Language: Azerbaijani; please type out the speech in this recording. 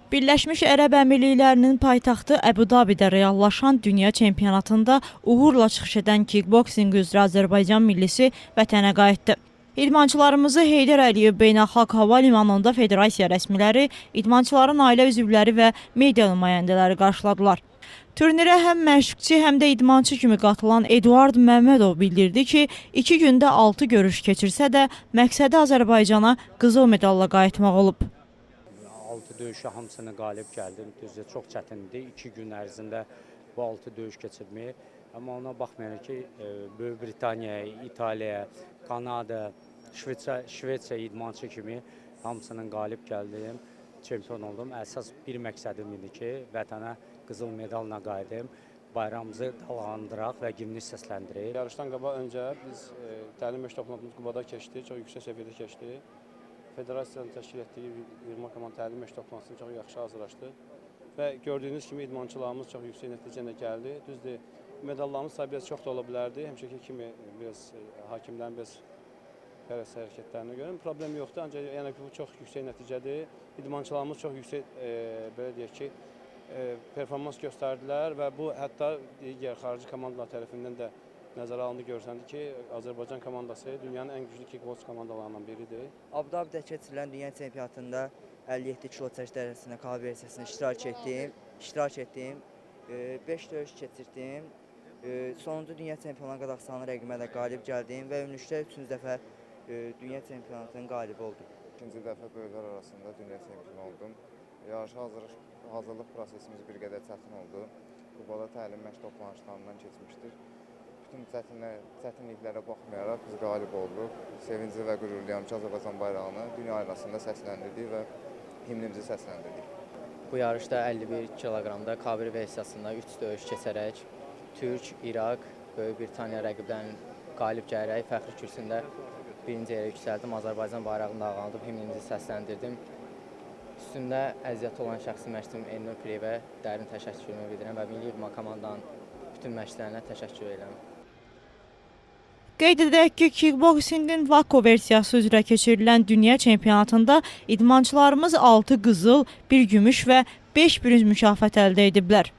Birləşmiş Ərəb Əmirliklərinin paytaxtı Əbu-Dabidə reallaşan dünya çempionatında uğurla çıxış edən kickboksing üzrə Azərbaycan millisi vətənə qayıtdı. İdmançılarımızı Heydər Əliyev Beynəlxalq Hava Limanında federasiya rəsmiləri, idmançıların ailə üzvləri və media nümayəndələri qarşıladılar. Turnirə həm məşqçi, həm də idmançı kimi qatılan Eduard Məmmədov bildirdi ki, 2 gündə 6 görüş keçirsə də məqsədi Azərbaycana qızıl medalla qayıtmaq olub. 6 döyüşə hamısını qalib gəldim. Düzdür, çox çətindir 2 gün ərzində bu 6 döyüş keçirməyə. Amma ona baxmayaraq ki, Böyük Britaniya, İtaliya, Kanada, Şvetsiya idmançı kimi hamısının qalib gəldim, çempion oldum. Əsas bir məqsədim idi ki, vətənə qızıl medalla qayıdım, bayrağımızı dalğalandıraq və gimni səsləndirək. Yarışdan qabaq öncə biz təlim məşq toplantımız Qubada keçdi, çox yüksək səviyyədə keçdi. Federasiyanın təşkil etdiyi 20 komanda təlim məşq toplantısına çox yaxşı hazırlaşdı və gördüyünüz kimi idmançılarımız çox yüksək nəticə ilə gəldi. Düzdür, medallarımız sayısı çox da ola bilərdi. Həmişəki kimi biraz hakimlərin biraz qərəz hərəkətlərinə görə problem yoxdur, ancaq yəni bu çox yüksək nəticədir. İdmançılarımız çox yüksək belə deyək ki, performans göstərdilər və bu hətta digər xarici komandalar tərəfindən də nəzərə alındı, görsəndi ki, Azərbaycan komandası dünyanın ən güclü kickboks komandalarından biridir. Abu-Dabidə keçirilən dünya çempionatında 57 kilo çəki dərəcəsində KV versiyasında iştirak etdim. 5 döyüş keçirdim. Sonuncu dünya çempionatı Qazaxıstanlı rəqibimə də qalib gəldim və ümumilikdə 3-cü dəfə dünya çempionatının qalibi oldum. İkinci dəfə böyüklər arasında dünya çempionu oldum. Yarışa hazırlıq prosesimiz bir qədər çətin oldu. Qubada təlim məşq toplanışlarından keçmişdir. Bütün çətinliklərə baxmayaraq biz qalib olduq. Sevincli və qürurluyam ki, Azərbaycan bayrağını dünya arasında səsləndirdik və himnimizi səsləndirdik. Bu yarışda 51 kiloqramda KV versiyasında 3 döyüş keçərək Türk, İraq, Böyük Britaniya rəqiblərini qalib gələrək fəxri kürsündə birinci yerə yüksəldim. Azərbaycan bayrağını dalğalandıb himnimizi səsləndirdim. Üstündə əziyyət olan şəxsi məşqçim Elnur Piriyevə dərin təşəkkürümü bildirirəm və milli idman komandanın bütün məşqçilərinə təşəkkür edirəm. Qeyd edək ki, kickboksingin Vakko versiyası üzrə keçirilən dünya çempionatında idmançılarımız 6 qızıl, 1 gümüş və 5 bürünc mükafat əldə ediblər.